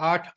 8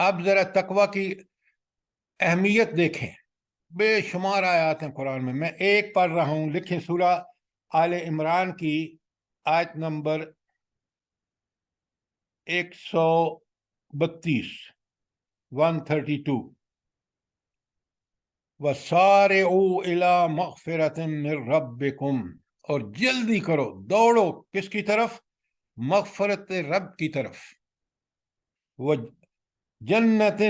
اب ذرا تقوی کی اہمیت دیکھیں، بے شمار آیات ہیں قرآن میں ایک پڑھ رہا ہوں، لکھیں سورہ آل عمران کی آیت نمبر 132 132 وَسَارِعُوا إِلَى مَغْفِرَةٍ مِّن رَبِّكُمْ، اور جلدی کرو، دوڑو کس کی طرف؟ مغفرت رب کی طرف، وَجَنَّةٍ،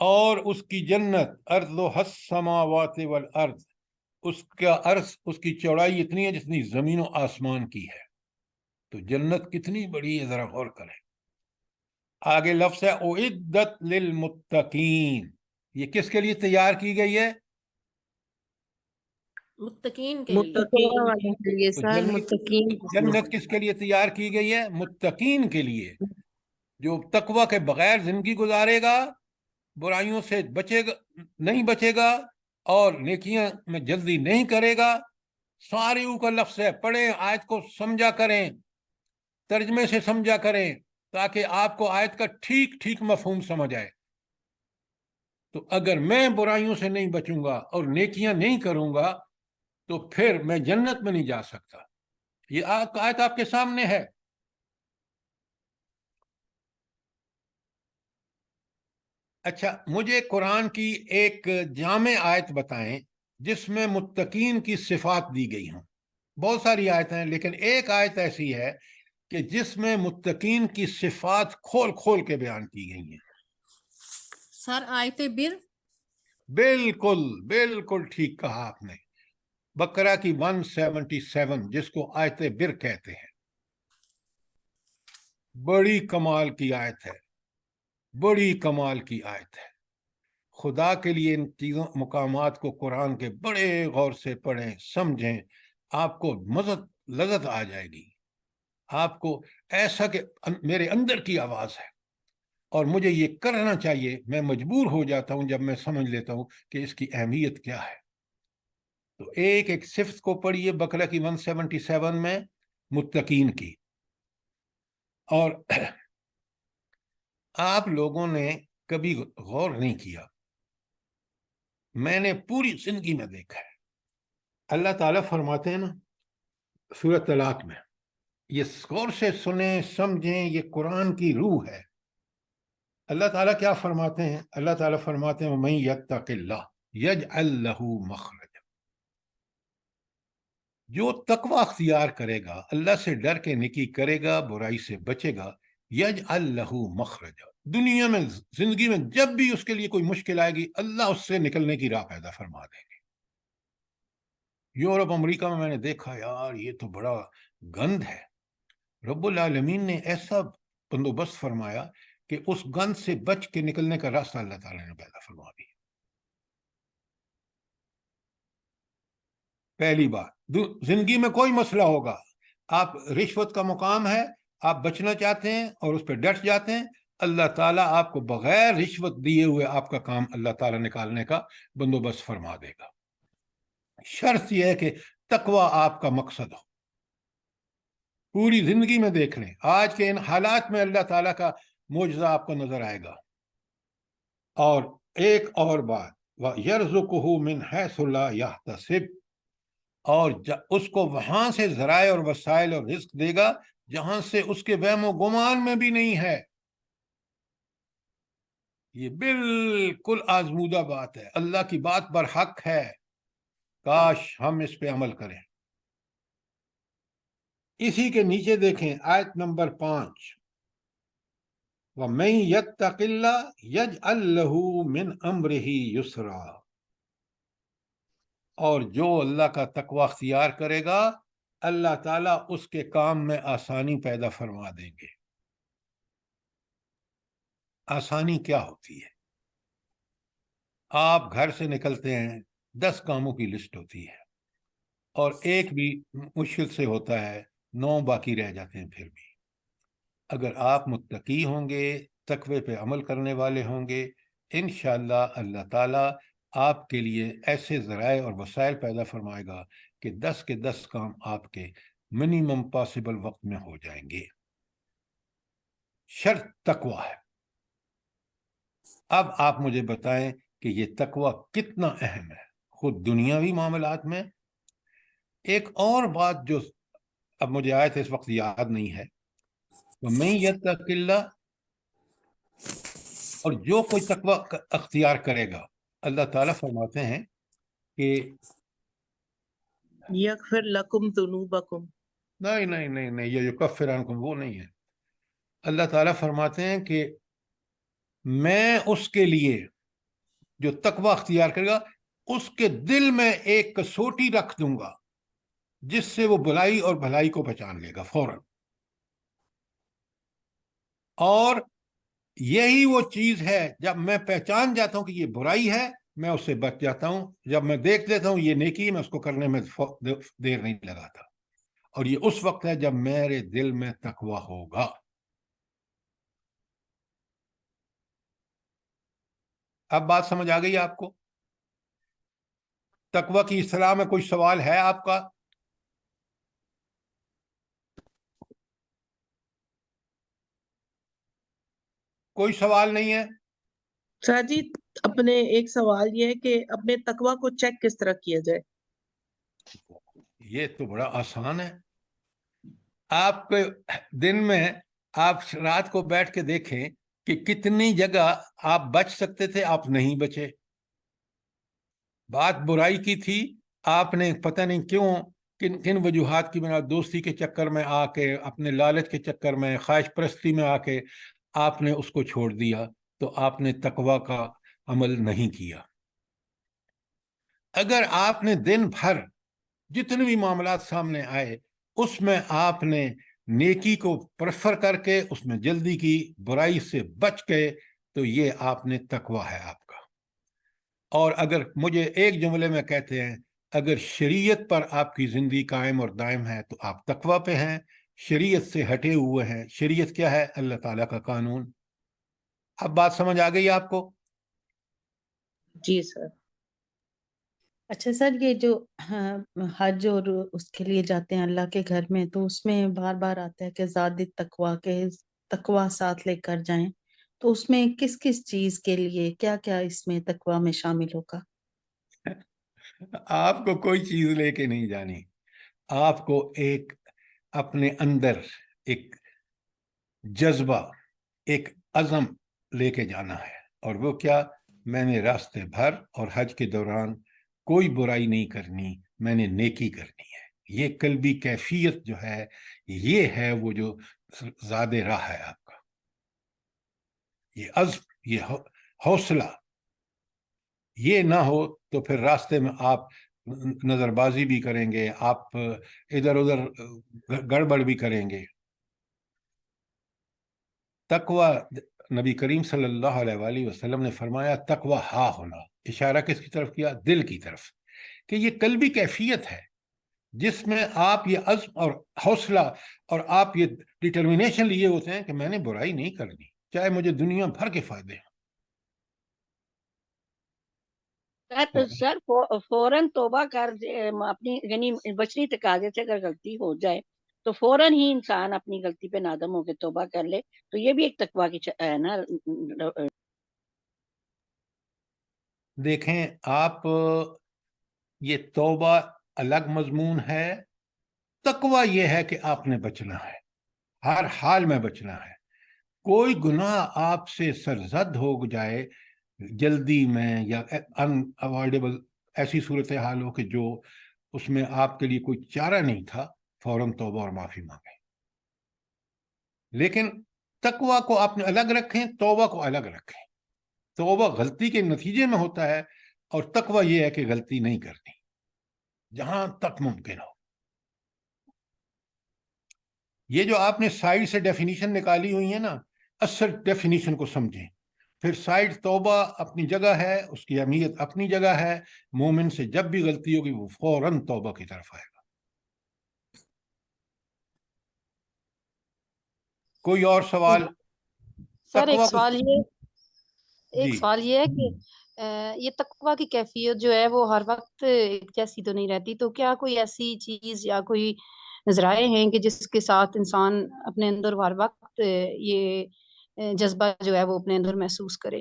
اور اس کی جنت، أَرْضُهَا السَّمَاوَاتِ وَالْأَرْضِ، اس کا عرض، اس کی چوڑائی اتنی ہے جتنی زمین و آسمان کی ہے۔ تو جنت کتنی بڑی ہے، ذرا غور کریں۔ آگے لفظ ہے اعدت للمتقین، یہ کس کے لیے تیار کی گئی ہے؟ متقین کے لیے۔ تقوی والوں کے لیے تو سر، متقین کے لیے۔ جنت کس کے لیے تیار کی گئی ہے؟ متقین کے لیے، جو تقوی کے بغیر زندگی گزارے گا، برائیوں سے نہیں بچے گا اور نیکیاں میں جلدی نہیں کرے گا۔ ساریوں کا لفظ ہے، پڑھیں آیت کو، سمجھا کریں، ترجمے سے سمجھا کریں، تاکہ آپ کو آیت کا ٹھیک ٹھیک مفہوم سمجھ آئے۔ تو اگر میں برائیوں سے نہیں بچوں گا اور نیکیاں نہیں کروں گا تو پھر میں جنت میں نہیں جا سکتا۔ یہ آیت آپ کے سامنے ہے۔ اچھا، مجھے قرآن کی ایک جامع آیت بتائیں جس میں متقین کی صفات دی گئی ہوں۔ بہت ساری آیتیں ہیں، لیکن ایک آیت ایسی ہے کہ جس میں متقین کی صفات کھول کھول کے بیان کی گئی ہیں۔ سر آیت بر، بالکل بالکل ٹھیک کہا آپ نے، بقرہ کی 177 جس کو آیت بر کہتے ہیں، بڑی کمال کی آیت ہے، بڑی کمال کی آیت ہے۔ خدا کے لیے ان چیزوں مقامات کو قرآن کے بڑے غور سے پڑھیں، سمجھیں، آپ کو لذت آ جائے گی، آپ کو ایسا کہ میرے اندر کی آواز ہے اور مجھے یہ کرنا چاہیے، میں مجبور ہو جاتا ہوں جب میں سمجھ لیتا ہوں کہ اس کی اہمیت کیا ہے۔ تو ایک ایک صفت کو پڑھیے بقرہ کی 177 میں متقین کی، اور آپ لوگوں نے کبھی غور نہیں کیا، میں نے پوری زندگی میں دیکھا ہے، اللہ تعالیٰ فرماتے ہیں نا سورۃ طلاق میں، یہ غور سے سنیں سمجھیں، یہ قرآن کی روح ہے۔ اللہ تعالیٰ کیا فرماتے ہیں؟ اللہ تعالیٰ فرماتے ہیں وَمَن يَتَّقِ اللَّهَ يَجْعَل لَّهُ مَخْرَجًا، جو تقوی اختیار کرے گا، اللہ سے ڈر کے نیکی کرے گا، برائی سے بچے گا، يَجْعَل لَّهُ مَخْرَجًا، دنیا میں زندگی میں جب بھی اس کے لیے کوئی مشکل آئے گی، اللہ اس سے نکلنے کی راہ پیدا فرما دیں گے۔ یورپ امریکہ میں نے دیکھا، یار یہ تو بڑا گند ہے، رب العالمین نے ایسا بندوبست فرمایا کہ اس گند سے بچ کے نکلنے کا راستہ اللہ تعالیٰ نے پیدا فرما دیا۔ پہلی بات، زندگی میں کوئی مسئلہ ہوگا، آپ رشوت کا مقام ہے، آپ بچنا چاہتے ہیں اور اس پہ ڈٹ جاتے ہیں، اللہ تعالیٰ آپ کو بغیر رشوت دیے ہوئے آپ کا کام اللہ تعالیٰ نکالنے کا بندوبست فرما دے گا۔ شرط یہ ہے کہ تقوی آپ کا مقصد ہو۔ پوری زندگی میں دیکھ لیں، آج کے ان حالات میں اللہ تعالیٰ کا معجزہ آپ کو نظر آئے گا۔ اور ایک اور بات، وَيَرْزُقُهُ مِنْ حَيْثُ لَا يَحْتَسِبُ، اور اس کو وہاں سے ذرائع اور وسائل اور رزق دے گا جہاں سے اس کے وہم و گمان میں بھی نہیں ہے۔ یہ بالکل آزمودہ بات ہے، اللہ کی بات پر حق ہے، کاش ہم اس پہ عمل کریں۔ اسی کے نیچے دیکھیں آیت نمبر 5، وَمَن يَتَّقِ اللَّهَ يَجْعَل لَّهُ مِنْ أَمْرِهِ يُسْرًا، اور جو اللہ کا تقوی اختیار کرے گا، اللہ تعالیٰ اس کے کام میں آسانی پیدا فرما دیں گے۔ آسانی کیا ہوتی ہے؟ آپ گھر سے نکلتے ہیں، 10 کاموں کی لسٹ ہوتی ہے اور ایک بھی مشکل سے ہوتا ہے، 9 باقی رہ جاتے ہیں۔ پھر بھی اگر آپ متقی ہوں گے، تقوی پہ عمل کرنے والے ہوں گے، انشاءاللہ اللہ تعالیٰ آپ کے لیے ایسے ذرائع اور وسائل پیدا فرمائے گا کہ 10 کے 10 کام آپ کے منیمم پاسبل وقت میں ہو جائیں گے۔ شرط تقوی ہے۔ اب آپ مجھے بتائیں کہ یہ تقوی کتنا اہم ہے خود دنیاوی معاملات میں. ایک اور بات جو اب مجھے آیت اس وقت یاد نہیں ہے، وَمَن يَتَّقِ اللَّهَ، اور جو کوئی تقوی اختیار کرے گا، اللہ تعالیٰ فرماتے ہیں کہ یغفر لکم ذنوبکم. نہیں نہیں نہیں نہیں، یہ یکفر عنکم وہ نہیں ہے. اللہ تعالیٰ فرماتے ہیں کہ میں اس کے لیے جو تقوی اختیار کرے گا اس کے دل میں ایک کسوٹی رکھ دوں گا جس سے وہ برائی اور بھلائی کو پہچان لے گا فوراً. اور یہی وہ چیز ہے جب میں پہچان جاتا ہوں کہ یہ برائی ہے میں اس سے بچ جاتا ہوں. جب میں دیکھ لیتا ہوں یہ نیکی میں اس کو کرنے میں دیر نہیں لگاتا. اور یہ اس وقت ہے جب میرے دل میں تقوی ہوگا. اب بات سمجھ آ گئی آپ کو؟ تقوی کی اصطلاح میں کوئی سوال ہے آپ کا؟ کوئی سوال نہیں ہے؟ سر جی اپنے ایک سوال یہ ہے کہ اپنے تقوی کو چیک کس طرح کیا جائے؟ یہ تو بڑا آسان ہے. آپ کے دن میں آپ رات کو بیٹھ کے دیکھیں کہ کتنی جگہ آپ بچ سکتے تھے آپ نہیں بچے. بات برائی کی تھی، آپ نے پتہ نہیں کیوں کن کن وجوہات کی بنا دوستی کے چکر میں آ کے، اپنے لالچ کے چکر میں، خواہش پرستی میں آ کے آپ نے اس کو چھوڑ دیا، تو آپ نے تقوی کا عمل نہیں کیا. اگر آپ نے دن بھر جتنے بھی معاملات سامنے آئے اس میں آپ نے نیکی کو پریفر کر کے اس میں جلدی کی، برائی سے بچ گئے، تو یہ آپ نے تقوی ہے آپ کا. اور اگر مجھے ایک جملے میں کہتے ہیں اگر شریعت پر آپ کی زندگی قائم اور دائم ہے تو آپ تقوی پہ ہیں. شریعت سے ہٹے ہوئے ہیں. شریعت کیا ہے؟ اللہ تعالیٰ کا قانون. اب بات سمجھ آ گئی آپ کو؟ جی سر. اچھا سر، یہ جو حج اور اس کے لیے جاتے ہیں اللہ کے گھر میں، تو اس میں بار بار آتا ہے کہ زیادہ تقوی کے تقوی ساتھ لے کر جائیں، تو اس میں کس کس چیز کے لیے کیا کیا اس میں تقوی میں شامل ہوگا؟ آپ کو کوئی چیز لے کے نہیں جانی. آپ کو ایک اپنے اندر ایک جذبہ، ایک عزم لے کے جانا ہے. اور وہ کیا؟ میں نے راستے بھر اور حج کے دوران کوئی برائی نہیں کرنی، میں نے نیکی کرنی ہے. یہ قلبی کیفیت جو ہے یہ ہے وہ جو زیادہ راہ ہے آپ کا. یہ عزم، یہ حوصلہ یہ نہ ہو تو پھر راستے میں آپ نظر بازی بھی کریں گے، آپ ادھر ادھر گڑبڑ بھی کریں گے. تقوی، نبی کریم صلی اللہ علیہ وآلہ وسلم نے فرمایا تقوی ہا ہونا، اشارہ کس کی طرف کیا؟ دل کی طرف، کہ یہ قلبی کیفیت ہے جس میں آپ یہ عزم اور حوصلہ اور آپ یہ ڈٹرمنیشن لیے ہوتے ہیں کہ میں نے برائی نہیں کرنی چاہے مجھے دنیا بھر کے فائدے ہیں. سر فوراً توبہ کر اپنی یعنی بشری تقاضے سے اگر غلطی ہو جائے تو فوراً ہی انسان اپنی غلطی پہ نادم ہو کے توبہ کر لے، تو یہ بھی ایک تقویٰ کی ہے نا. دیکھیں آپ، یہ توبہ الگ مضمون ہے. تقوی یہ ہے کہ آپ نے بچنا ہے، ہر حال میں بچنا ہے. کوئی گناہ آپ سے سرزد ہو جائے جلدی میں یا ان اوائڈیبل ایسی صورتحال ہو کہ جو اس میں آپ کے لیے کوئی چارہ نہیں تھا، فوراً توبہ اور معافی مانگیں. لیکن تقوی کو آپ نے الگ رکھیں، توبہ کو الگ رکھیں. توبہ غلطی کے نتیجے میں ہوتا ہے اور تقوی یہ ہے کہ غلطی نہیں کرنی جہاں تک ممکن ہو. یہ جو آپ نے سائڈ سے ڈیفینیشن نکالی ہوئی ہے نا، اصل ڈیفینیشن کو سمجھیں. پھر سائڈ توبہ اپنی جگہ ہے، اس کی اہمیت اپنی جگہ ہے. مومن سے جب بھی غلطی ہوگی وہ فوراً توبہ کی طرف آئے گا. کوئی اور سوال؟ سر ایک تقوی سوال یہ جی ہے کہ یہ تقویٰ کی کیفیت جو ہے وہ ہر وقت ایک جیسی تو نہیں رہتی، تو کیا کوئی ایسی چیز یا کوئی ذرائع ہیں کہ جس کے ساتھ انسان اپنے اندر ہر وقت یہ جذبہ جو ہے وہ اپنے اندر محسوس کرے؟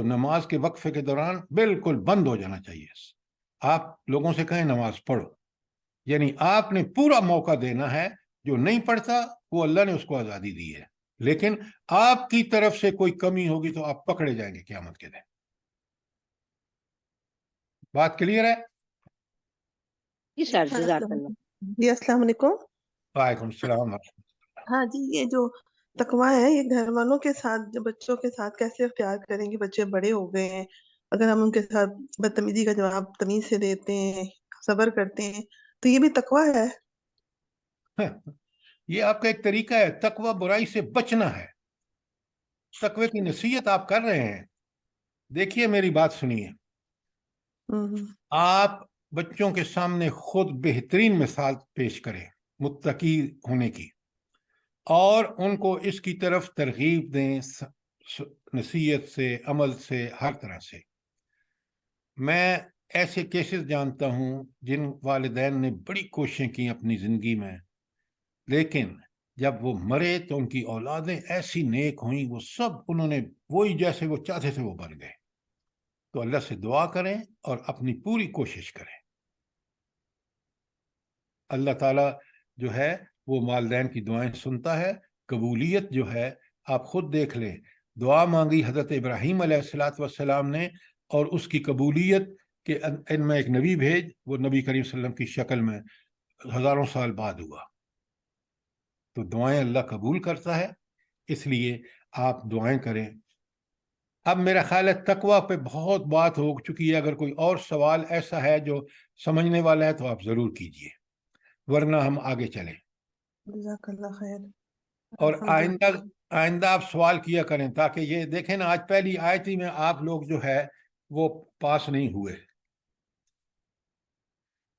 تو نماز کے وقفے کے دوران بالکل بند ہو جانا چاہیے. آپ لوگوں سے کہیں نماز پڑھو، یعنی آپ نے پورا موقع دینا ہے. جو نہیں پڑھتا وہ اللہ نے اس کو آزادی دی ہے، لیکن آپ کی طرف سے کوئی کمی ہوگی تو آپ پکڑے جائیں گے قیامت کے دن. بات کلیئر ہے؟ جی سر، ہاں، جزاک السلام اللہ. علیکم. جی السلام علیکم. وعلیکم السلام. ہاں جی، یہ جو تقویٰ ہے یہ گھر والوں کے ساتھ بچوں کے ساتھ کیسے اختیار کریں گے؟ بچے بڑے ہو گئے ہیں، اگر ہم ان کے ساتھ بدتمیزی کا جواب تمیز سے دیتے ہیں، صبر کرتے ہیں، تو یہ بھی تقویٰ ہے. یہ آپ کا ایک طریقہ ہے. تقوی برائی سے بچنا ہے. تقوی کی نصیحت آپ کر رہے ہیں. دیکھیے میری بات سنیے. آپ بچوں کے سامنے خود بہترین مثال پیش کریں متقی ہونے کی، اور ان کو اس کی طرف ترغیب دیں نصیحت سے، عمل سے، ہر طرح سے. میں ایسے کیسز جانتا ہوں جن والدین نے بڑی کوششیں کی اپنی زندگی میں، لیکن جب وہ مرے تو ان کی اولادیں ایسی نیک ہوئیں، وہ سب انہوں نے وہی جیسے وہ چاہتے تھے وہ بن گئے. تو اللہ سے دعا کریں اور اپنی پوری کوشش کریں. اللہ تعالیٰ جو ہے وہ والدین کی دعائیں سنتا ہے. قبولیت جو ہے آپ خود دیکھ لیں. دعا مانگی حضرت ابراہیم علیہ السلام نے، اور اس کی قبولیت کہ ان میں ایک نبی بھیج، وہ نبی کریم صلی اللہ علیہ وسلم کی شکل میں ہزاروں سال بعد ہوا. تو دعائیں اللہ قبول کرتا ہے، اس لیے آپ دعائیں کریں. اب میرا خیال ہے تقوی پہ بہت بات ہو چکی ہے. اگر کوئی اور سوال ایسا ہے جو سمجھنے والا ہے تو آپ ضرور کیجئے، ورنہ ہم آگے چلیں. جزاک اللہ خیر. اور آئندہ آپ سوال کیا کریں، تاکہ یہ دیکھیں نا، آج پہلی آیت ہی میں آپ لوگ جو ہے وہ پاس نہیں ہوئے.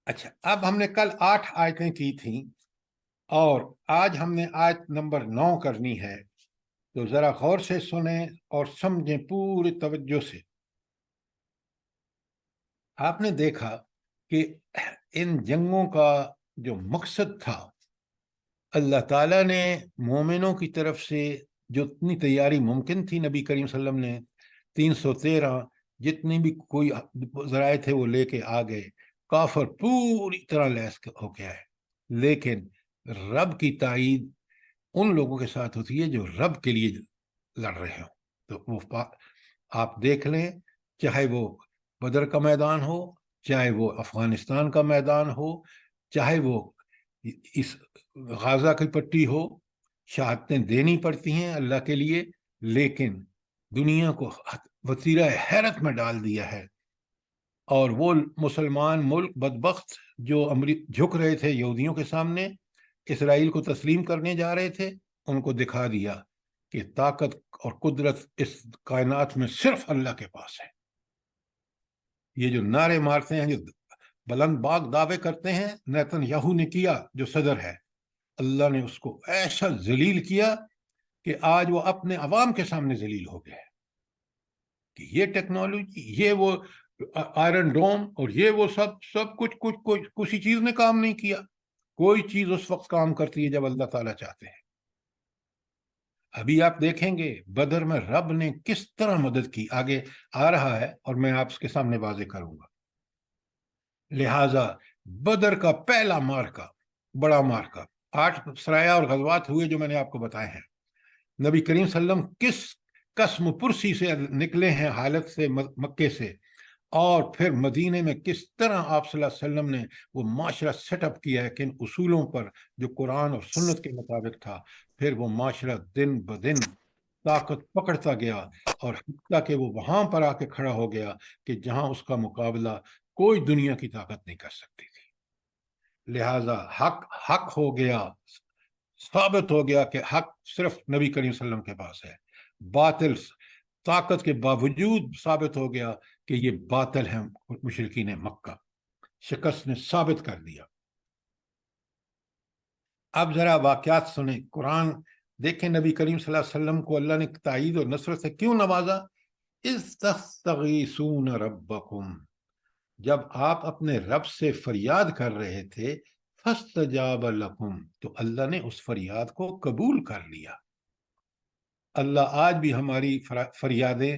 اچھا، اب ہم نے کل 8 آیتیں کی تھیں اور آج ہم نے آیت نمبر 9 کرنی ہے. تو ذرا غور سے سنیں اور سمجھیں پوری توجہ سے. آپ نے دیکھا کہ ان جنگوں کا جو مقصد تھا، اللہ تعالیٰ نے مومنوں کی طرف سے جو اتنی تیاری ممکن تھی، نبی کریم صلی اللہ علیہ وسلم نے 313 جتنی بھی کوئی ذرائع تھے وہ لے کے آ گئے. کافر پوری طرح لیس ہو گیا ہے. لیکن رب کی تائید ان لوگوں کے ساتھ ہوتی ہے جو رب کے لیے لڑ رہے ہوں. تو وہ آپ دیکھ لیں، چاہے وہ بدر کا میدان ہو، چاہے وہ افغانستان کا میدان ہو، چاہے وہ اس غازہ کی پٹی ہو، شہادتیں دینی پڑتی ہیں اللہ کے لیے، لیکن دنیا کو وتیرہ حیرت میں ڈال دیا ہے. اور وہ مسلمان ملک بدبخت جو جھک رہے تھے یہودیوں کے سامنے، اسرائیل کو تسلیم کرنے جا رہے تھے، ان کو دکھا دیا کہ طاقت اور قدرت اس کائنات میں صرف اللہ کے پاس ہے. یہ جو نعرے مارتے ہیں، جو بلند باغ دعوے کرتے ہیں، نیتن یاہو نے کیا جو صدر ہے، اللہ نے اس کو ایسا ذلیل کیا کہ آج وہ اپنے عوام کے سامنے ذلیل ہو گئے کہ یہ ٹیکنالوجی، یہ وہ آئرن ڈوم اور یہ وہ سب کچھ کسی چیز نے کام نہیں کیا. کوئی چیز اس وقت کام کرتی ہے جب اللہ تعالیٰ چاہتے ہیں. ابھی آپ دیکھیں گے بدر میں رب نے کس طرح مدد کی. آگے آ رہا ہے اور میں آپ کے سامنے واضح کروں گا. لہٰذا بدر کا پہلا مارکا، بڑا مارکا، 8 سرایہ اور غزوات ہوئے جو میں نے آپ کو بتائے ہیں. نبی کریم صلی اللہ علیہ وسلم کس قسم پرسی سے نکلے ہیں حالت سے مکے سے، اور پھر مدینے میں کس طرح آپ صلی اللہ علیہ وسلم نے وہ معاشرہ سیٹ اپ کیا ہے کہ ان اصولوں پر جو قرآن اور سنت کے مطابق تھا. پھر وہ معاشرہ دن بدن طاقت پکڑتا گیا، اور حتیٰ کہ وہ وہاں پر آ کے کھڑا ہو گیا کہ جہاں اس کا مقابلہ کوئی دنیا کی طاقت نہیں کر سکتی تھی. لہٰذا حق ہو گیا، ثابت ہو گیا کہ حق صرف نبی کریم صلی اللہ علیہ وسلم کے پاس ہے. باطل طاقت کے باوجود ثابت ہو گیا کہ یہ باطل ہے. مشرکین مکہ شکست نے ثابت کر دیا. اب ذرا واقعات سنیں. قرآن دیکھیں، نبی کریم صلی اللہ علیہ وسلم کو اللہ نے تائید اور نصرت سے کیوں نوازا. اذ تستغیثون ربکم، جب آپ اپنے رب سے فریاد کر رہے تھے، فاستجاب لکم، تو اللہ نے اس فریاد کو قبول کر لیا. اللہ آج بھی ہماری فریادیں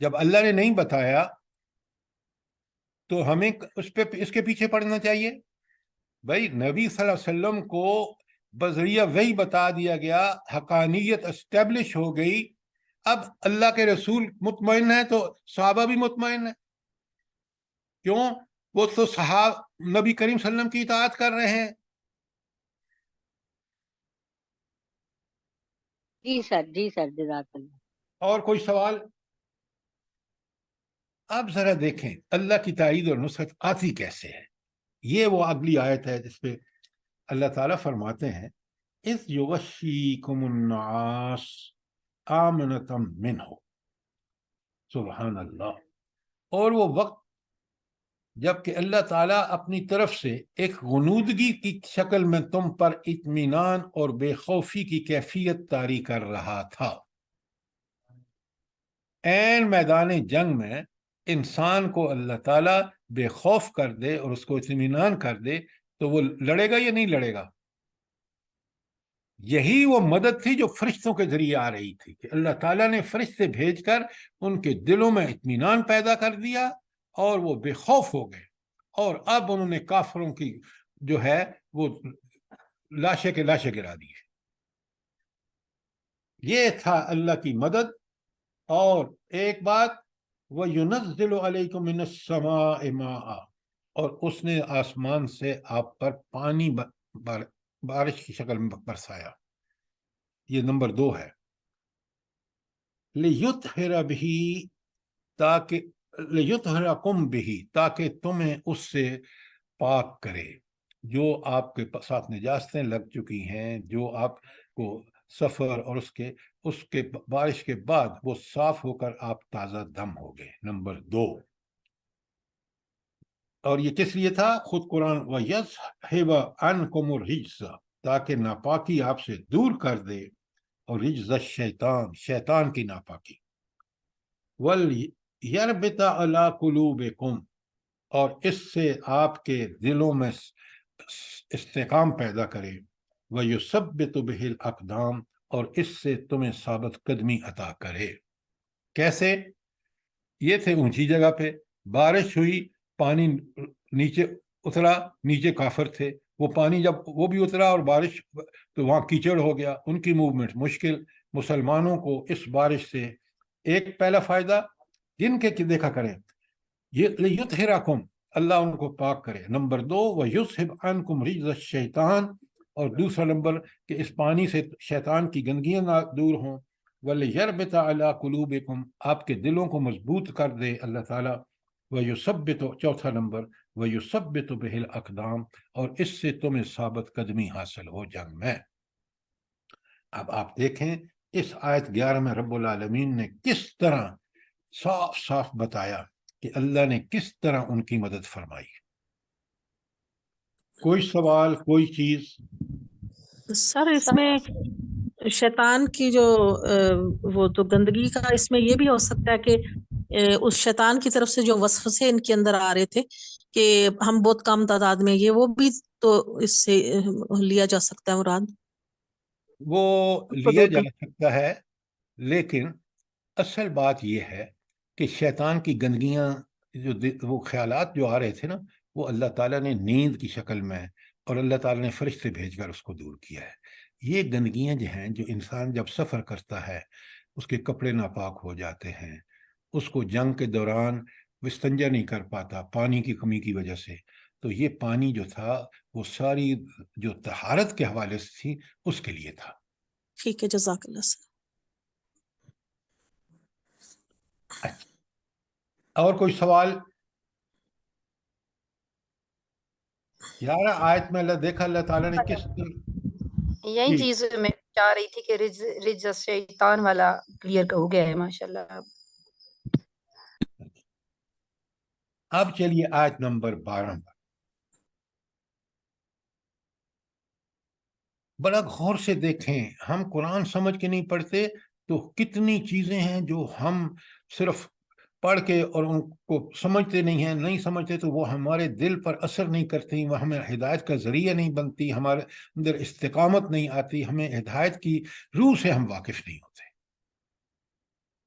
جب اللہ نے نہیں بتایا تو ہمیں اس کے پیچھے پڑنا چاہیے. بھائی نبی صلی اللہ علیہ وسلم کو بذریعہ وحی بتا دیا گیا، حقانیت اسٹیبلش ہو گئی. اب اللہ کے رسول مطمئن ہے تو صحابہ بھی مطمئن ہے. کیوں؟ وہ تو نبی کریم صلی اللہ علیہ وسلم کی اطاعت کر رہے ہیں. جی سر جزاک اللہ. اور کوئی سوال؟ اب ذرا دیکھیں اللہ کی تائید اور نصرت آتی کیسے ہے. یہ وہ اگلی آیت ہے جس پہ اللہ تعالیٰ فرماتے ہیں اِذْ يُغَشِّيكُمُ النُّعَاسُ آمَنَةً مِّنْهُ. سبحان اللہ. اور وہ وقت جب کہ اللہ تعالیٰ اپنی طرف سے ایک غنودگی کی شکل میں تم پر اطمینان اور بے خوفی کی کیفیت طاری کر رہا تھا. عین میدان جنگ میں انسان کو اللہ تعالیٰ بے خوف کر دے اور اس کو اطمینان کر دے تو وہ لڑے گا یا نہیں لڑے گا؟ یہی وہ مدد تھی جو فرشتوں کے ذریعے آ رہی تھی کہ اللہ تعالیٰ نے فرشتے بھیج کر ان کے دلوں میں اطمینان پیدا کر دیا اور وہ بے خوف ہو گئے. اور اب انہوں نے کافروں کی جو ہے وہ لاشیں کے لاشیں گرا دی. یہ تھا اللہ کی مدد. اور ایک بات وَيُنَزِّلُ عَلَيْكُم مِّنَ السَّمَاءِ مَاءً، اور اس نے آسمان سے آپ پر پانی بارش کی شکل میں برسایا. یہ نمبر 2 ہے. لِيُطْهِرَ بِهِ لِيُطْهِرَكُم بِهِ، تاکہ تمہیں اس سے پاک کرے. جو آپ کے ساتھ نجاستیں لگ چکی ہیں، جو آپ کو سفر اور اس کے بارش کے بعد وہ صاف ہو کر آپ تازہ دم ہو گئے. نمبر 2. اور یہ کس لیے تھا؟ خود قرآن وَيَذْهِبَ عَنْكُمُ الرِّجْسَ، تاکہ ناپاکی آپ سے دور کر دے، اور رجز الشیطان، شیطان کی ناپاکی. وَلْيَرْبِطَ عَلَىٰ قُلُوبِكُمْ، اور اس سے آپ کے دلوں میں استحکام پیدا کرے. وَيُثَبِّتُ بِهِ الْأَقْدَامَ، اور اس سے تمہیں ثابت قدمی عطا کرے. کیسے؟ یہ تھے اونچی جگہ پہ، بارش ہوئی، پانی نیچے اترا، نیچے کافر تھے، وہ پانی جب وہ بھی اترا اور بارش تو وہاں کیچڑ ہو گیا، ان کی موومنٹ مشکل. مسلمانوں کو اس بارش سے ایک پہلا فائدہ جن کے دیکھا کریں یطہرکم، اللہ ان کو پاک کرے. نمبر 2 وَيُذْهِبْ عَنْكُمْ رِجْزَ الشَّیطَان، اور دوسرا نمبر کہ اس پانی سے شیطان کی گندگیاں دور ہوں. وَلِيَرْبِطَ عَلَىٰ قُلُوبِكُمْ، آپ کے دلوں کو مضبوط کر دے اللہ تعالیٰ. وَيُثَبِّتُ، چوتھا نمبر وَيُثَبِّتُ بِهِ الْأَقْدَامَ، اور اس سے تمہیں ثابت قدمی حاصل ہو جنگ میں. اب آپ دیکھیں اس آیت 11 میں رب العالمین نے کس طرح صاف صاف بتایا کہ اللہ نے کس طرح ان کی مدد فرمائی. کوئی سوال، کوئی چیز؟ سر اس میں شیطان کی جو وہ تو گندگی کا اس میں یہ بھی ہو سکتا ہے کہ اس شیطان کی طرف سے جو وسوسے ان کے اندر آ رہے تھے کہ ہم بہت کم تعداد میں، یہ وہ بھی تو اس سے لیا جا سکتا ہے مراد. وہ لیا جا سکتا ہے، لیکن اصل بات یہ ہے کہ شیطان کی گندگیاں وہ خیالات جو آ رہے تھے نا، وہ اللہ تعالیٰ نے نیند کی شکل میں اور اللہ تعالیٰ نے فرشتے بھیج کر اس کو دور کیا ہے. یہ گندگیاں جو ہیں، جو انسان جب سفر کرتا ہے اس کے کپڑے ناپاک ہو جاتے ہیں، اس کو جنگ کے دوران استنجا نہیں کر پاتا پانی کی کمی کی وجہ سے، تو یہ پانی جو تھا وہ ساری جو طہارت کے حوالے سے تھی اس کے لیے تھا. ٹھیک ہے، جزاک اللہ سر. اور کوئی سوال؟ یار آیت میں اللہ دیکھا اللہ تعالیٰ نے کس یہی چیز میں چاہ رہی تھی کہ رجز شیطان والا کلیئر ہو گیا ہے ماشاءاللہ. اب چلیے آیت نمبر 12 پر بڑا غور سے دیکھیں. ہم قرآن سمجھ کے نہیں پڑھتے تو کتنی چیزیں ہیں جو ہم صرف پڑھ کے اور ان کو سمجھتے نہیں سمجھتے تو وہ ہمارے دل پر اثر نہیں کرتی، وہ ہمیں ہدایت کا ذریعہ نہیں بنتی، ہمارے اندر استقامت نہیں آتی، ہمیں ہدایت کی روح سے ہم واقف نہیں ہوتے.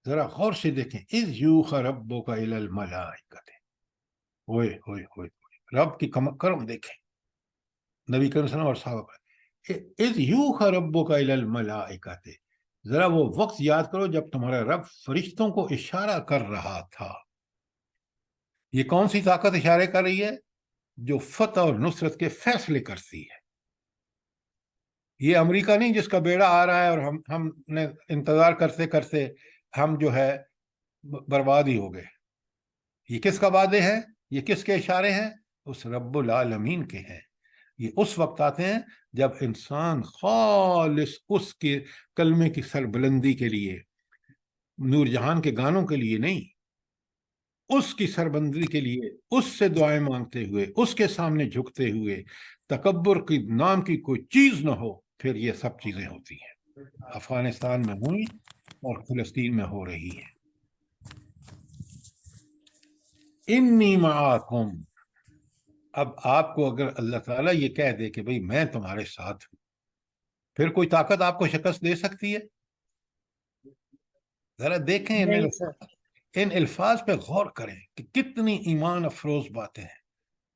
ذرا غور سے دیکھیں، اذ یوحی ربک الی الملائکۃ، ہوئے ہوئے ہوئے، رب کی کرم دیکھیں نبی کریم صلی اللہ علیہ وسلم اور صحابہ، اذ یوحی ربک الی الملائکۃ، ذرا وہ وقت یاد کرو جب تمہارا رب فرشتوں کو اشارہ کر رہا تھا۔ یہ کون سی طاقت اشارے کر رہی ہے؟ جو فتح اور نصرت کے فیصلے کرتی ہے۔ یہ امریکہ نہیں جس کا بیڑا آ رہا ہے اور ہم نے انتظار کرتے کرتے ہم جو ہے برباد ہی ہو گئے۔ یہ کس کا وعدے ہیں؟ یہ کس کے اشارے ہیں؟ اس رب العالمین کے ہیں۔ یہ اس وقت آتے ہیں جب انسان خالص اس کے کلمے کی سربلندی کے لیے، نور جہان کے گانوں کے لیے نہیں، اس کی سربلندی کے لیے اس سے دعائیں مانگتے ہوئے، اس کے سامنے جھکتے ہوئے، تکبر کی نام کی کوئی چیز نہ ہو، پھر یہ سب چیزیں ہوتی ہیں۔ افغانستان میں ہوئی اور فلسطین میں ہو رہی ہیں۔ انی معاکم، اب آپ کو اگر اللہ تعالیٰ یہ کہہ دے کہ بھئی میں تمہارے ساتھ ہوں، پھر کوئی طاقت آپ کو شکست دے سکتی ہے؟ ذرا دیکھیں ان الفاظ پہ غور کریں کہ کتنی ایمان افروز باتیں ہیں۔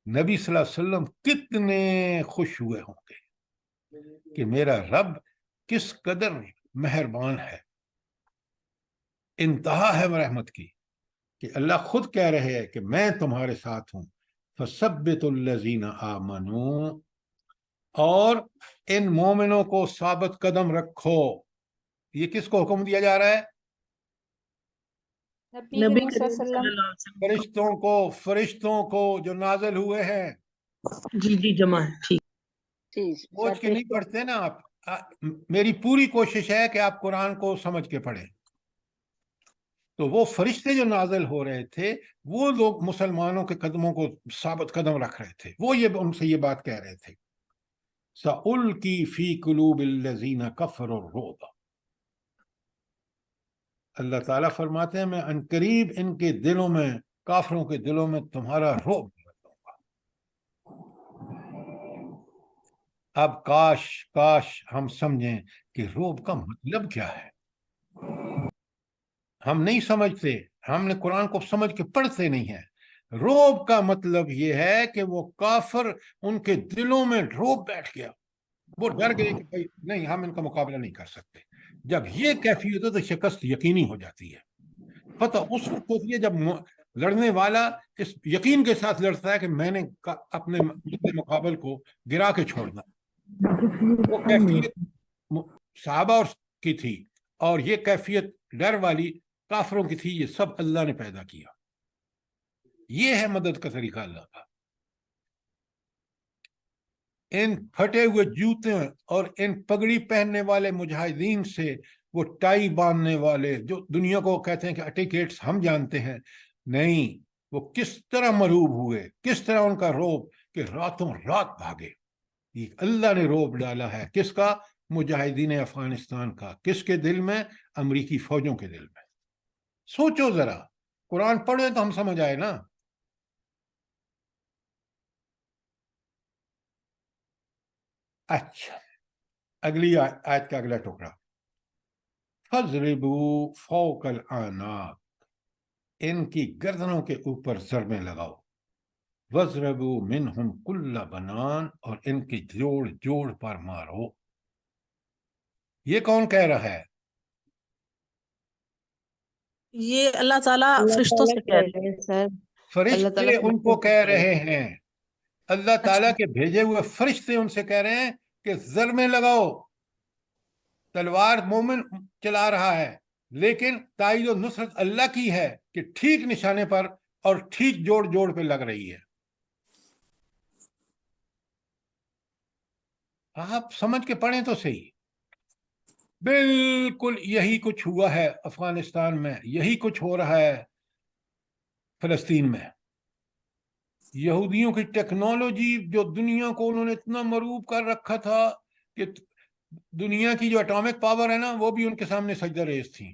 نبی صلی اللہ علیہ وسلم کتنے خوش ہوئے ہوں گے کہ میرا رب کس قدر مہربان ہے، انتہا ہے رحمت کی، کہ اللہ خود کہہ رہے ہیں کہ میں تمہارے ساتھ ہوں۔ فَثَبِّتُ الَّذِينَ آمَنُوا، اور ان مومنوں کو ثابت قدم رکھو۔ یہ کس کو حکم دیا جا رہا ہے؟ نبی کریم صلی اللہ علیہ وسلم، فرشتوں کو جو نازل ہوئے ہیں۔ جی جمع ہے، ٹھیک۔ سوچ کے نہیں پڑھتے نا آپ۔ میری پوری کوشش ہے کہ آپ قرآن کو سمجھ کے پڑھیں۔ تو وہ فرشتے جو نازل ہو رہے تھے، وہ لوگ مسلمانوں کے قدموں کو ثابت قدم رکھ رہے تھے، وہ ان سے یہ بات کہہ رہے تھے، سَأُلْقِي فِي قُلُوبِ الَّذِينَ كَفَرُوا الرُّعْبَ۔ اللہ تعالیٰ فرماتے ہیں میں عنقریب ان کے دلوں میں، کافروں کے دلوں میں تمہارا رعب ڈال دوں گا۔ اب کاش ہم سمجھیں کہ رعب کا مطلب کیا ہے۔ ہم نہیں سمجھتے، ہم نے قرآن کو سمجھ کے پڑھتے نہیں ہیں۔ رعب کا مطلب یہ ہے کہ وہ کافر، ان کے دلوں میں رعب بیٹھ گیا، وہ ڈر گئے کہ بھائی نہیں، ہم ان کا مقابلہ نہیں کر سکتے۔ جب یہ کیفیت ہے تو شکست یقینی ہو جاتی ہے۔ فتح اس وقت ہوتی ہے جب لڑنے والا اس یقین کے ساتھ لڑتا ہے کہ میں نے اپنے مقابل کو گرا کے چھوڑنا۔ وہ کیفیت صحابہ کی تھی، اور یہ کیفیت ڈر والی کافروں کی تھی۔ یہ سب اللہ نے پیدا کیا۔ یہ ہے مدد کا طریقہ اللہ کا۔ ان پھٹے ہوئے جوتے اور ان پگڑی پہننے والے مجاہدین سے، وہ ٹائی باندھنے والے جو دنیا کو کہتے ہیں کہ اٹیکیٹس ہم جانتے ہیں، نہیں، وہ کس طرح مرعوب ہوئے، کس طرح ان کا روب کہ راتوں رات بھاگے۔ یہ اللہ نے روب ڈالا ہے کس کا؟ مجاہدین افغانستان کا۔ کس کے دل میں؟ امریکی فوجوں کے دل میں۔ سوچو ذرا، قرآن پڑھیں تو ہم سمجھ آئے نا۔ اچھا، اگلی آیت کا اگلا ٹکڑا، فَاضْرِبُوا فَوْقَ الْأَعْنَاقِ، ان کی گردنوں کے اوپر ضربیں لگاؤ۔ وَاضْرِبُوا مِنْهُمْ كُلَّ بَنَانٍ، اور ان کی جوڑ جوڑ پر مارو۔ یہ کون کہہ رہا ہے؟ یہ اللہ تعالیٰ فرشتوں سے کہہ رہے ہیں سر، فرشتے ان کو کہہ رہے ہیں، اللہ تعالیٰ کے بھیجے ہوئے فرشتے ان سے کہہ رہے ہیں کہ ضربیں لگاؤ۔ تلوار مومن چلا رہا ہے، لیکن تائید و نصرت اللہ کی ہے کہ ٹھیک نشانے پر اور ٹھیک جوڑ جوڑ پہ لگ رہی ہے۔ آپ سمجھ کے پڑھیں تو صحیح۔ بالکل یہی کچھ ہوا ہے افغانستان میں، یہی کچھ ہو رہا ہے فلسطین میں۔ یہودیوں کی ٹیکنالوجی جو دنیا کو انہوں نے اتنا مرعوب کر رکھا تھا کہ دنیا کی جو اٹامک پاور ہے نا، وہ بھی ان کے سامنے سجدہ ریز تھی،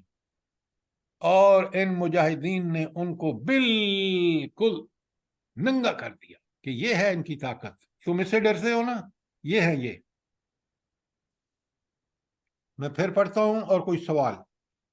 اور ان مجاہدین نے ان کو بالکل ننگا کر دیا کہ یہ ہے ان کی طاقت۔ تم اس سے ڈرتے ہو نا، یہ ہے یہ۔ میں پھر پڑھتا ہوں اور کوئی سوال؟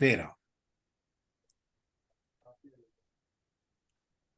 13।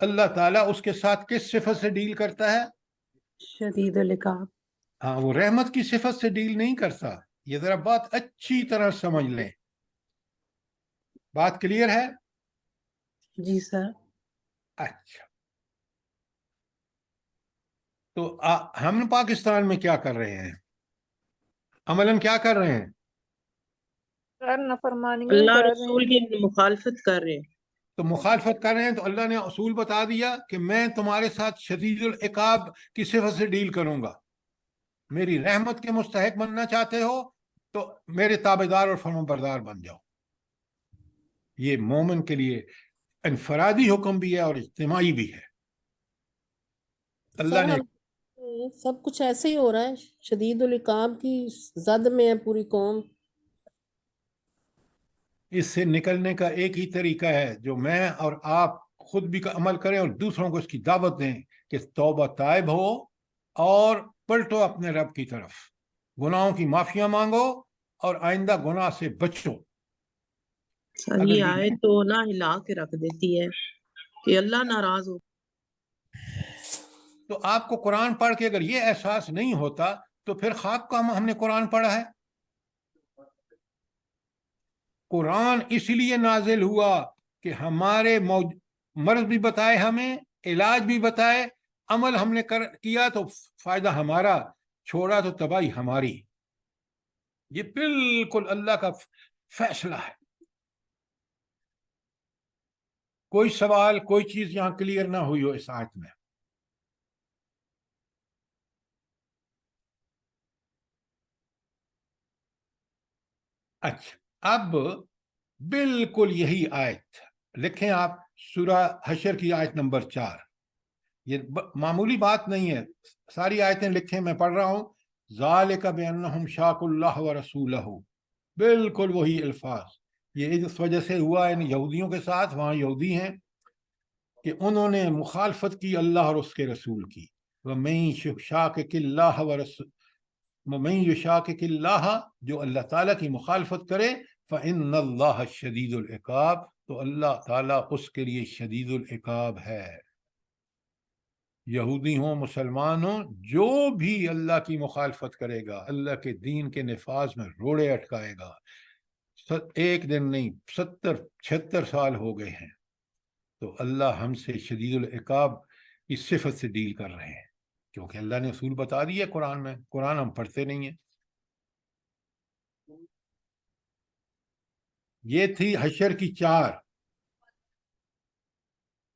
اللہ تعالیٰ اس کے ساتھ کس صفت سے ڈیل کرتا ہے؟ شدید العقاب. ہاں، وہ رحمت کی صفت سے ڈیل نہیں کرتا. یہ ذرا بات اچھی طرح سمجھ لیں. بات کلیئر ہے؟ جی سر. اچھا، تو ہم پاکستان میں کیا کر رہے ہیں؟ عملاً کیا کر رہے ہیں؟ اللہ رسول کی مخالفت کر رہے ہیں. تو مخالفت کر رہے ہیں تو اللہ نے اصول بتا دیا کہ میں تمہارے ساتھ شدید العقاب کی صفت سے ڈیل کروں گا. میری رحمت کے مستحق بننا چاہتے ہو تو میرے تابعدار اور فرمانبردار بن جاؤ. یہ مومن کے لیے انفرادی حکم بھی ہے اور اجتماعی بھی ہے. اللہ نے سب کچھ ایسے ہی ہو رہا ہے، شدید العقاب کی زد میں ہے پوری قوم. اس سے نکلنے کا ایک ہی طریقہ ہے جو میں اور آپ خود بھی عمل کریں اور دوسروں کو اس کی دعوت دیں کہ توبہ تائب ہو اور پلٹو اپنے رب کی طرف، گناہوں کی معافیاں مانگو اور آئندہ گناہ سے بچو. یہ آئے تو نہ ہلا کے رکھ دیتی ہے کہ اللہ ناراض ہو. تو آپ کو قرآن پڑھ کے اگر یہ احساس نہیں ہوتا تو پھر خاک کا ہم نے قرآن پڑھا ہے. قرآن اس لیے نازل ہوا کہ ہمارے مرض بھی بتائے، ہمیں علاج بھی بتائے. عمل ہم نے کیا تو فائدہ ہمارا، چھوڑا تو تباہی ہماری. یہ بالکل اللہ کا فیصلہ ہے. کوئی سوال، کوئی چیز یہاں کلیئر نہ ہوئی ہو اس آیت میں؟ اچھا، اب بالکل یہی آیت لکھیں آپ، سورہ حشر کی آیت نمبر 4. یہ معمولی بات نہیں ہے، ساری آیتیں لکھیں، میں پڑھ رہا ہوں. ذالک بانہم شاقوا اللہ ورسولہ، بالکل وہی الفاظ. یہ اس وجہ سے ہوا ہے یہودیوں کے ساتھ، وہاں یہودی ہیں، کہ انہوں نے مخالفت کی اللہ اور اس کے رسول کی. وَمَن يُشَاقِقِ اللَّهَ وَرَسُولَهُ، وَمَن يُشَاقِقِ اللَّهَ، جو اللہ تعالیٰ کی مخالفت کرے، فَإِنَّ اللَّهَ شَدِيدُ الْعِقَابِ، تو اللہ تعالیٰ اس کے لیے شدید العقاب ہے. یہودی ہوں، مسلمان ہوں، جو بھی اللہ کی مخالفت کرے گا، اللہ کے دین کے نفاذ میں روڑے اٹکائے گا. ایک دن نہیں، 70-76 سال ہو گئے ہیں، تو اللہ ہم سے شدید العقاب کی صفت سے ڈیل کر رہے ہیں، کیونکہ اللہ نے اصول بتا دیے قرآن میں. قرآن ہم پڑھتے نہیں ہیں. یہ تھی حشر کی 4.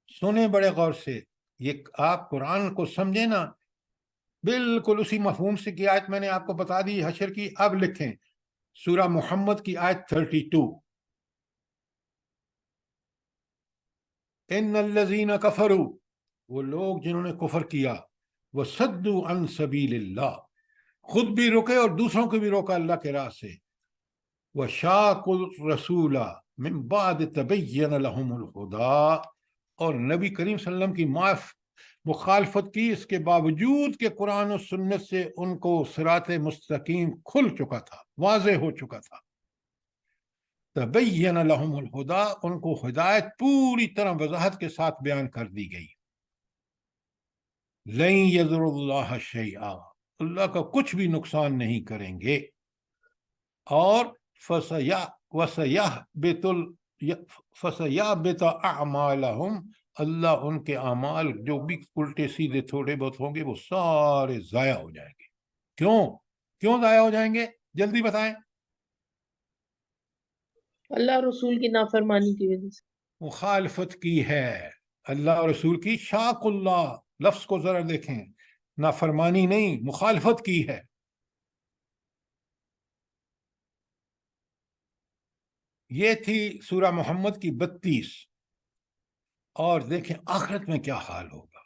سنیں بڑے غور سے، یہ آپ قرآن کو سمجھیں نا، بالکل اسی مفہوم سے کی آیت میں نے آپ کو بتا دی حشر کی. اب لکھیں سورہ محمد کی آیت 32. ان الذین کفروا، وہ لوگ جنہوں نے کفر کیا، وصدوا عن سبیل اللہ، خود بھی رکے اور دوسروں کو بھی روکا اللہ کے راہ سے. وشاقوا الرسول من بعد تبین لهم الہدی، اور نبی کریم صلی اللہ علیہ وسلم کی مخالفت کی، اس کے باوجود کہ قرآن و سنت سے ان کو صراط مستقیم کھل چکا تھا، واضح ہو چکا تھا. تبین لهم الہدی، ان کو ہدایت پوری طرح وضاحت کے ساتھ بیان کر دی گئی. لن یضر اللہ شیئا، اللہ کا کچھ بھی نقصان نہیں کریں گے. اور فَسَيَحْبِطُ أَعْمَالَهُمْ، اللہ ان کے اعمال جو بھی الٹے سیدھے تھوڑے بہت ہوں گے وہ سارے ضائع ہو جائیں گے. کیوں ضائع ہو جائیں گے؟ جلدی بتائیں. اللہ رسول کی نافرمانی کی وجہ سے، مخالفت کی ہے اللہ اور رسول کی. شاق اللہ لفظ کو ذرا دیکھیں، نافرمانی نہیں، مخالفت کی ہے. یہ تھی سورہ محمد کی 32. اور دیکھیں آخرت میں کیا حال ہوگا.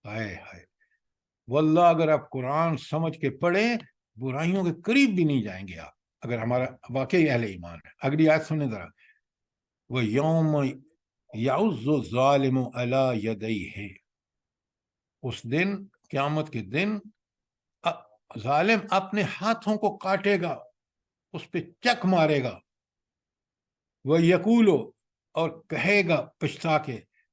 ہائے ہائے، واللہ اگر آپ قرآن سمجھ کے پڑھیں، برائیوں کے قریب بھی نہیں جائیں گے آپ، اگر ہمارا واقعی اہل ایمان ہے. اگلی آیت سنیں ذرا. وَيَوْمَ يَعُضُّ الظَّالِمُ عَلَى يَدَيْهِ، اس دن، قیامت کے دن، ظالم اپنے ہاتھوں کو کاٹے گا، اس پہ چک مارے گا. وَيَقُولُ، اور کہے گا پچھتا کے،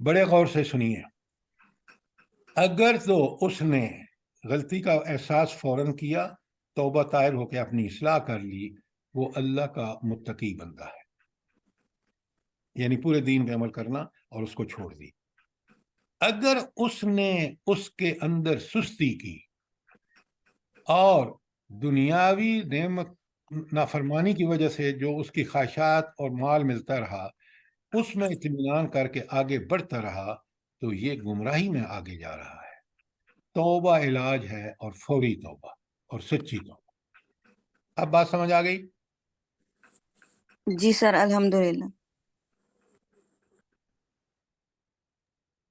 بڑے غور سے سنیے. اگر تو اس نے غلطی کا احساس فوراً کیا، توبہ طاہر ہو کے اپنی اصلاح کر لی، وہ اللہ کا متقی بندہ ہے، یعنی پورے دین پہ عمل کرنا اور اس کو چھوڑ دی. اگر اس نے اس کے اندر سستی کی اور دنیاوی نعمت نافرمانی کی وجہ سے جو اس کی خواہشات اور مال ملتا رہا، اس میں اطمینان کر کے آگے بڑھتا رہا، تو یہ گمراہی میں آگے جا رہا ہے. توبہ علاج ہے، اور فوری توبہ اور سچی توبہ. اب بات سمجھ آ گئی؟ جی سر الحمدللہ.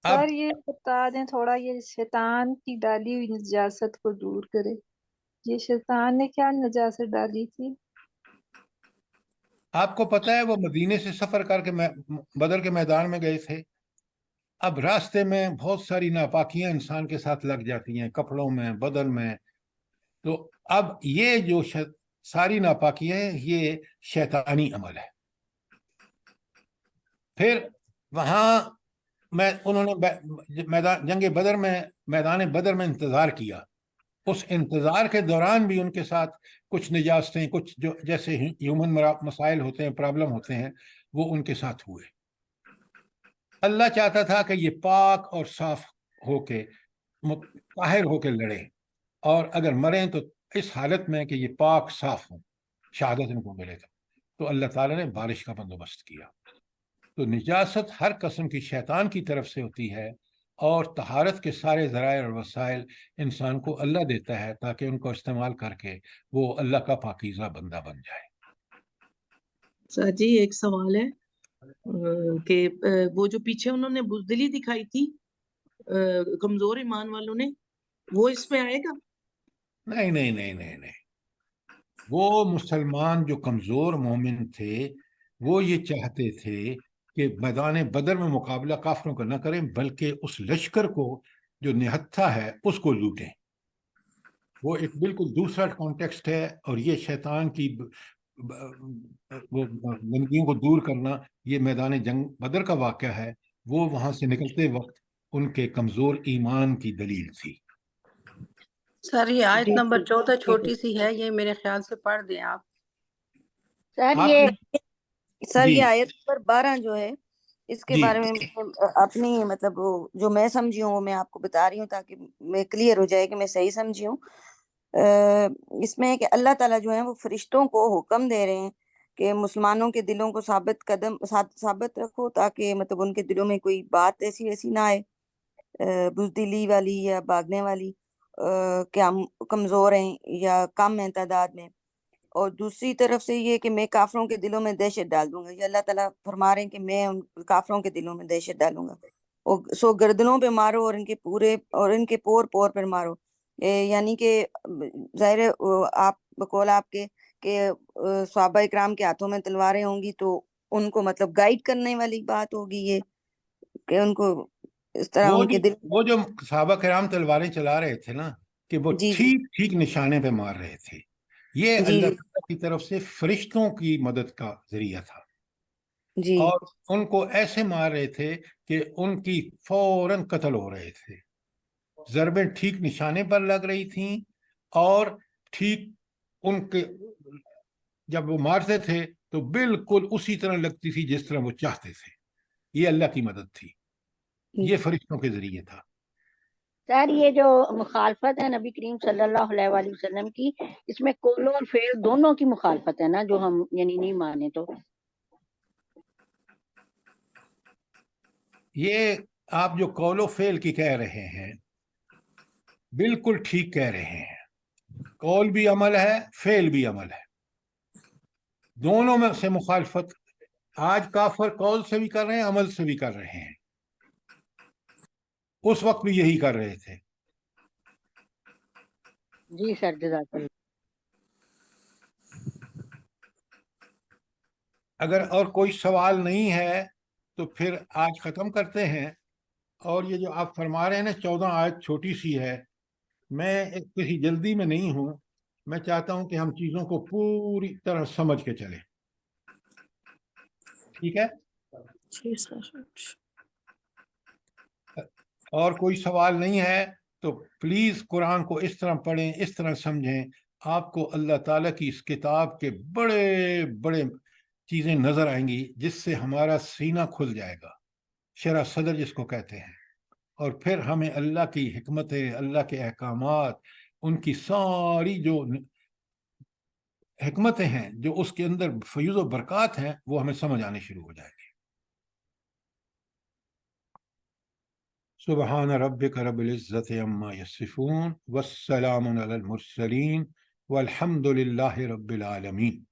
اب سر یہ بتا دیں تھوڑا، یہ شیطان کی ڈالی ہوئی نجاست کو دور کرے. یہ شیطان نے کیا نجاست ڈالی تھی؟ آپ کو پتہ ہے وہ مدینے سے سفر کر کے بدر کے میدان میں گئے تھے. اب راستے میں بہت ساری ناپاکیاں انسان کے ساتھ لگ جاتی ہیں، کپڑوں میں، بدن میں. تو اب یہ جو ساری ناپاکیاں ہیں، یہ شیطانی عمل ہے. پھر وہاں انہوں نے جنگ بدر میں، میدان بدر میں انتظار کیا. اس انتظار کے دوران بھی ان کے ساتھ کچھ نجاستیں، کچھ جو جیسے ہیومن مسائل ہوتے ہیں، پرابلم ہوتے ہیں، وہ ان کے ساتھ ہوئے. اللہ چاہتا تھا کہ یہ پاک اور صاف ہو کے، طاہر ہو کے لڑے، اور اگر مریں تو اس حالت میں کہ یہ پاک صاف ہوں، شہادت ان کو ملے گا. تو اللہ تعالیٰ نے بارش کا بندوبست کیا. تو نجاست ہر قسم کی شیطان کی طرف سے ہوتی ہے، اور طہارت کے سارے ذرائع اور وسائل انسان کو اللہ دیتا ہے تاکہ ان کو استعمال کر کے وہ اللہ کا پاکیزہ بندہ بن جائے. سر جی ایک سوال ہے کہ وہ جو پیچھے انہوں نے بزدلی دکھائی تھی کمزور ایمان والوں نے، وہ اس میں آئے گا؟ نہیں نہیں نہیں نہیں نہیں. وہ مسلمان جو کمزور مومن تھے، وہ یہ چاہتے تھے کہ میدان بدر میں مقابلہ کافروں کا نہ کریں، بلکہ اس لشکر کو جو نہتھا ہے اس کو لوٹیں. وہ ایک بالکل دوسرا کانٹیکسٹ ہے، اور یہ شیطان کی وہ گندگیوں کو دور کرنا، یہ میدان جنگ بدر کا واقعہ ہے. وہ وہاں سے نکلتے وقت ان کے کمزور ایمان کی دلیل تھی. سر یہ آیت جی نمبر جی 14 جی چھوٹی سی ہے، یہ میرے خیال سے پڑھ دیں آپ. سر آپ یہ نے سر جی یہ آیت نمبر 12 جو ہے، اس کے جی بارے میں اپنی مطلب جو میں سمجھی ہوں وہ میں آپ کو بتا رہی ہوں تاکہ میں کلیئر ہو جائے کہ میں صحیح سمجھی ہوں. اس میں کہ اللہ تعالیٰ جو ہے وہ فرشتوں کو حکم دے رہے ہیں کہ مسلمانوں کے دلوں کو ثابت رکھو، تاکہ مطلب ان کے دلوں میں کوئی بات ایسی ویسی نہ آئے بزدلی والی یا بھاگنے والی کہ ہم کمزور ہیں یا کم ہیں تعداد میں. اور دوسری طرف سے یہ کہ میں کافروں کے دلوں میں دہشت ڈال دوں گا. یہ اللہ تعالیٰ فرما رہے ہیں کہ میں ان کافروں کے دلوں میں دہشت ڈالوں گا. اور سو گردنوں پہ مارو اور ان کے پور پور پر مارو. یعنی کہ ظاہر آپ بقول آپ کے کہ صحابہ اکرام کے ہاتھوں میں تلواریں ہوں گی تو ان کو مطلب گائیڈ کرنے والی بات ہوگی، یہ کہ ان کو اس طرح ان کے دل. وہ جو صحابہ کرام تلواریں چلا رہے تھے نا، کہ وہ جی جی ٹھیک ٹھیک نشانے پہ مار رہے تھے، یہ جی اللہ جی تعالیٰ کی طرف سے فرشتوں کی مدد کا ذریعہ تھا. جی اور ان کو ایسے مار رہے تھے کہ ان کی فوراً قتل ہو رہے تھے. ضربیں ٹھیک نشانے پر لگ رہی تھیں، اور ٹھیک ان کے جب وہ مارتے تھے تو بالکل اسی طرح لگتی تھی جس طرح وہ چاہتے تھے. یہ اللہ کی مدد تھی، یہ فرشتوں کے ذریعے تھا. سر یہ جو مخالفت ہے نبی کریم صلی اللہ علیہ وآلہ وسلم کی، اس میں قول اور فعل دونوں کی مخالفت ہے نا، جو ہم یعنی نہیں مانے تو. یہ آپ جو قول و فعل کی کہہ رہے ہیں بالکل ٹھیک کہہ رہے ہیں. قول بھی عمل ہے، فعل بھی عمل ہے، دونوں میں سے مخالفت آج کافر قول سے بھی کر رہے ہیں، عمل سے بھی کر رہے ہیں. اس وقت بھی یہی کر رہے تھے. جی سر جزاک اللہ. اگر اور کوئی سوال نہیں ہے تو پھر آج ختم کرتے ہیں. اور یہ جو آپ فرما رہے ہیں نا 14 آیت چھوٹی سی ہے، میں کسی جلدی میں نہیں ہوں. میں چاہتا ہوں کہ ہم چیزوں کو پوری طرح سمجھ کے چلیں. ٹھیک ہے؟ جی سر. اور کوئی سوال نہیں ہے تو پلیز قرآن کو اس طرح پڑھیں، اس طرح سمجھیں، آپ کو اللہ تعالیٰ کی اس کتاب کے بڑے بڑے چیزیں نظر آئیں گی، جس سے ہمارا سینہ کھل جائے گا، شرح صدر جس کو کہتے ہیں، اور پھر ہمیں اللہ کی حکمتیں، اللہ کے احکامات، ان کی ساری جو حکمتیں ہیں، جو اس کے اندر فیوز و برکات ہیں، وہ ہمیں سمجھ آنے شروع ہو جائیں گے۔ سبحان ربک رب العزت عما یصفون والسلام علی المرسلین والحمد للہ رب العالمین۔